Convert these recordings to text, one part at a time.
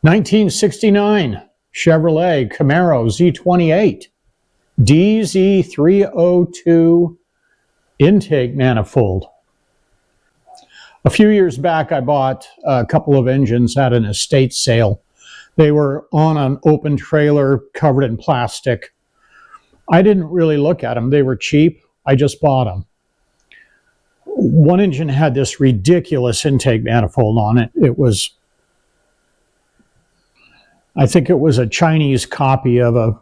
1969 Chevrolet Camaro Z28 DZ302 intake manifold. A few years back, I bought a couple of engines at an estate sale. They were on an open trailer covered in plastic. I didn't really look at them. They were cheap. I just bought them. One engine had this ridiculous intake manifold on it. I think it was a Chinese copy of a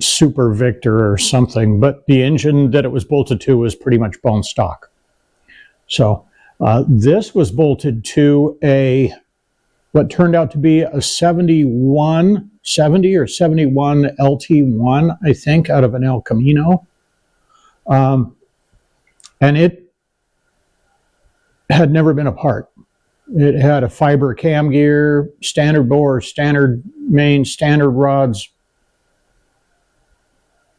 Super Victor or something, but the engine that it was bolted to was pretty much bone stock. So this was bolted to what turned out to be a 70 or 71 LT1, I think, out of an El Camino. And it had never been apart. It had a fiber cam gear, standard bore, standard main, standard rods.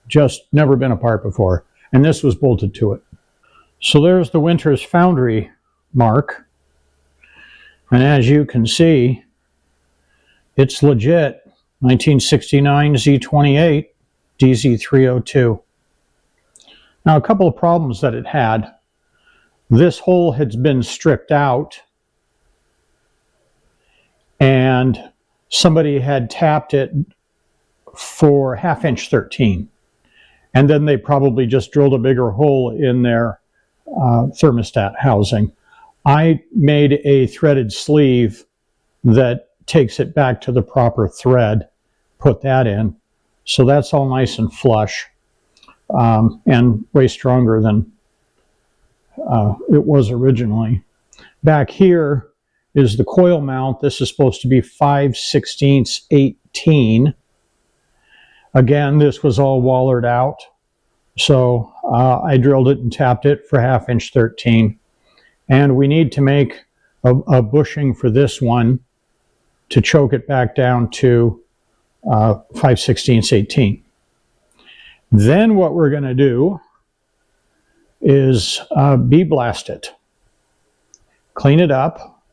Just never been apart before. And this was bolted to it. So there's the Winters Foundry mark. And as you can see, it's legit. 1969 Z28 DZ302. Now, a couple of problems that it had. This hole had been stripped out, and somebody had tapped it for 1/2" 13. And then they probably just drilled a bigger hole in their thermostat housing. I made a threaded sleeve that takes it back to the proper thread, put that in. So that's all nice and flush and way stronger than it was originally. Back here is the coil mount. This is supposed to be 5/16 18. Again, this was all wallered out. So I drilled it and tapped it for 1/2" 13. And we need to make a bushing for this one to choke it back down to 5/16 18. Then what we're going to do is bee blast it, clean it up,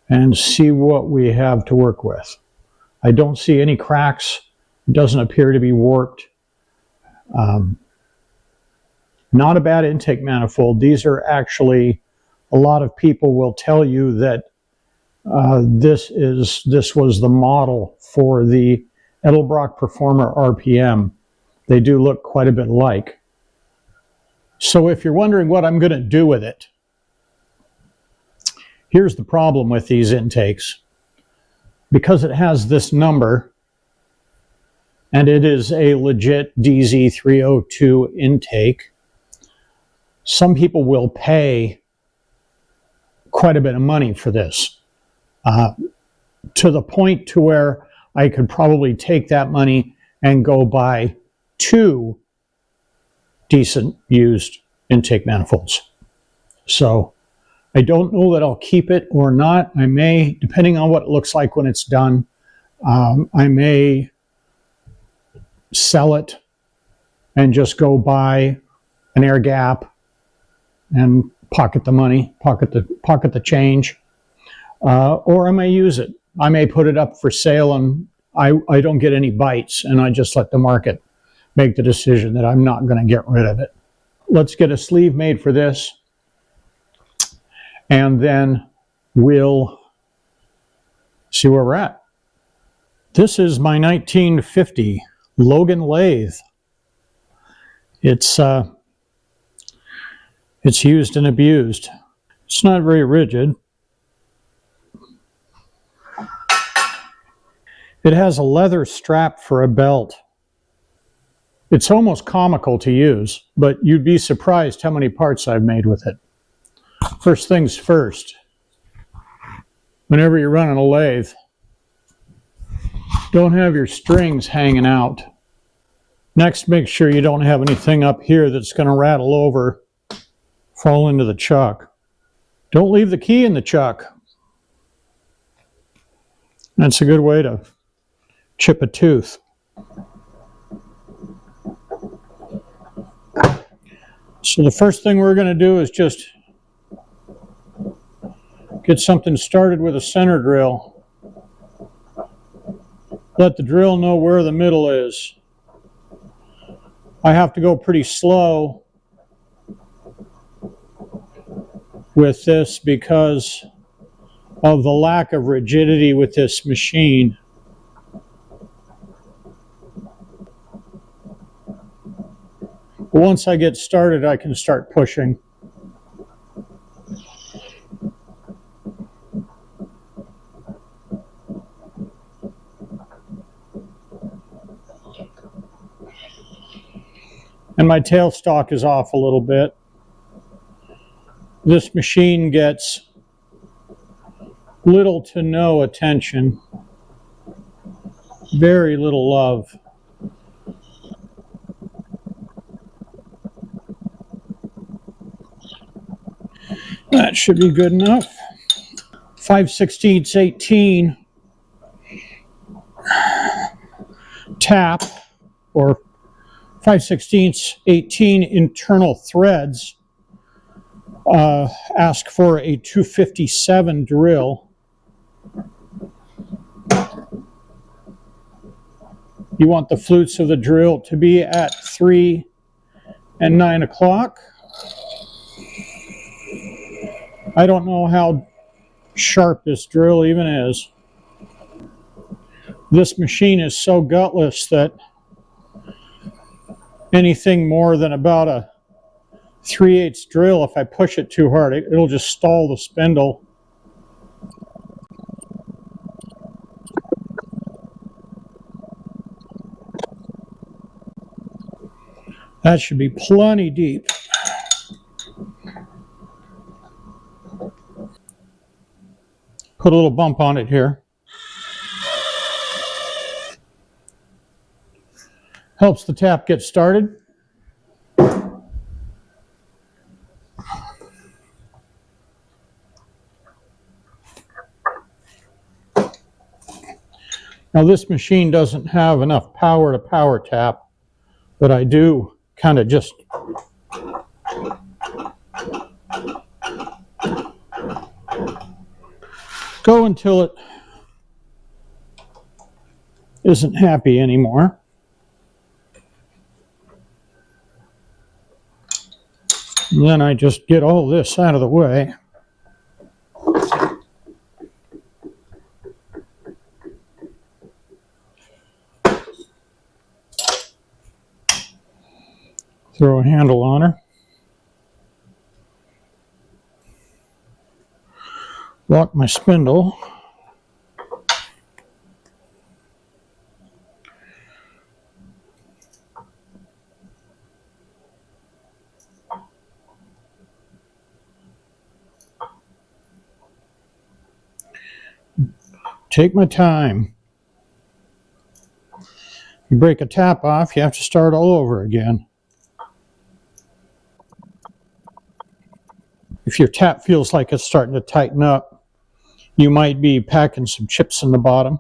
and see what we have to work with. I don't see any cracks. It doesn't appear to be warped. Not a bad intake manifold. These are actually, a lot of people will tell you that this was the model for the Edelbrock Performer RPM. They do look quite a bit alike. So if you're wondering what I'm going to do with it, here's the problem with these intakes. Because it has this number, and it is a legit DZ302 intake, some people will pay quite a bit of money for this, to the point to where I could probably take that money and go buy 2 decent used intake manifolds. So I don't know that I'll keep it or not. I may, depending on what it looks like when it's done, I may sell it and just go buy an air gap and pocket the money, pocket the change, or I may use it. I may put it up for sale and I don't get any bites, and I just let the market make the decision that I'm not going to get rid of it. Let's get a sleeve made for this, and then we'll see where we're at. This is my 1950 Logan lathe. It's used and abused. It's not very rigid. It has a leather strap for a belt. It's almost comical to use, but you'd be surprised how many parts I've made with it. First things first, whenever you're running a lathe, don't have your strings hanging out. Next, make sure you don't have anything up here that's going to rattle over, fall into the chuck. Don't leave the key in the chuck. That's a good way to chip a tooth. So the first thing we're going to do is just get something started with a center drill. let the drill know where the middle is. I have to go pretty slow with this because of the lack of rigidity with this machine. Once I get started, I can start pushing. And my tailstock is off a little bit. This machine gets little to no attention, very little love. That should be good enough. 5/16 18 tap, or 5/16 18 internal threads ask for a 257 drill. You want the flutes of the drill to be at 3 and 9 o'clock. I don't know how sharp this drill even is. This machine is so gutless that anything more than about a 3/8 drill, if I push it too hard, it'll just stall the spindle. That should be plenty deep. Put a little bump on it here. Helps the tap get started. Now this machine doesn't have enough power to power tap, but I do kind of just go until it isn't happy anymore. And then I just get all this out of the way. Throw a handle on her. Lock my spindle. Take my time. You break a tap off, you have to start all over again. If your tap feels like it's starting to tighten up, you might be packing some chips in the bottom.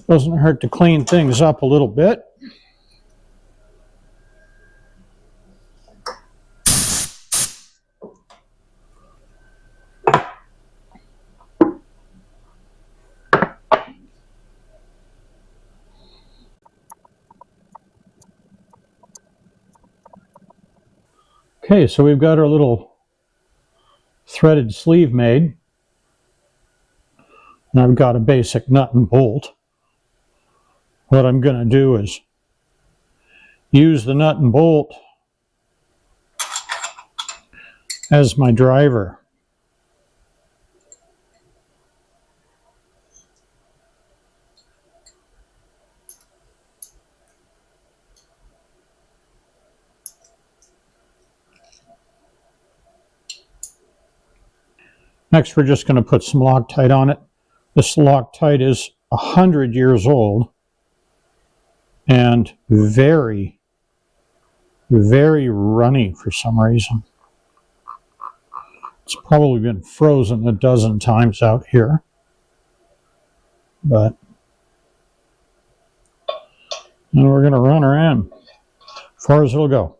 Doesn't hurt to clean things up a little bit. Okay, so we've got our little threaded sleeve made. And I've got a basic nut and bolt. What I'm going to do is use the nut and bolt as my driver. Next, we're just going to put some Loctite on it. This Loctite is 100 years old and very, very runny for some reason. It's probably been frozen a dozen times out here, but and we're going to run her in as far as it'll go.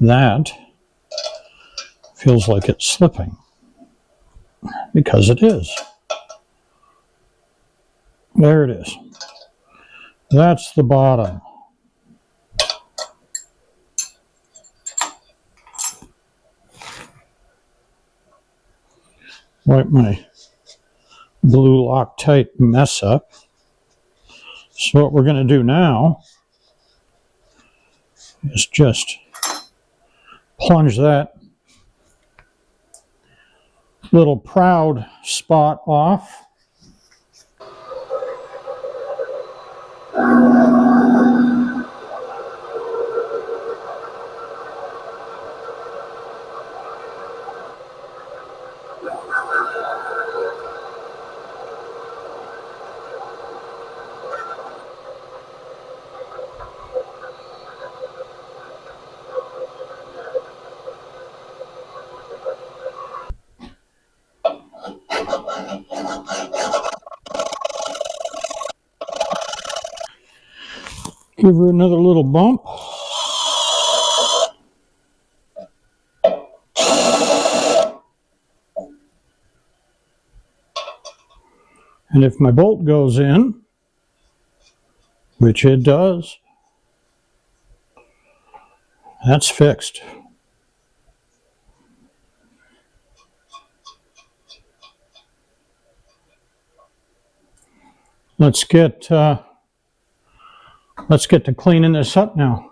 That feels like it's slipping, because it is. There it is. That's the bottom. Wipe my blue Loctite mess up. So what we're going to do now is just plunge that little proud spot off. Give her another little bump. And if my bolt goes in, which it does, that's fixed. Let's get to cleaning this up now.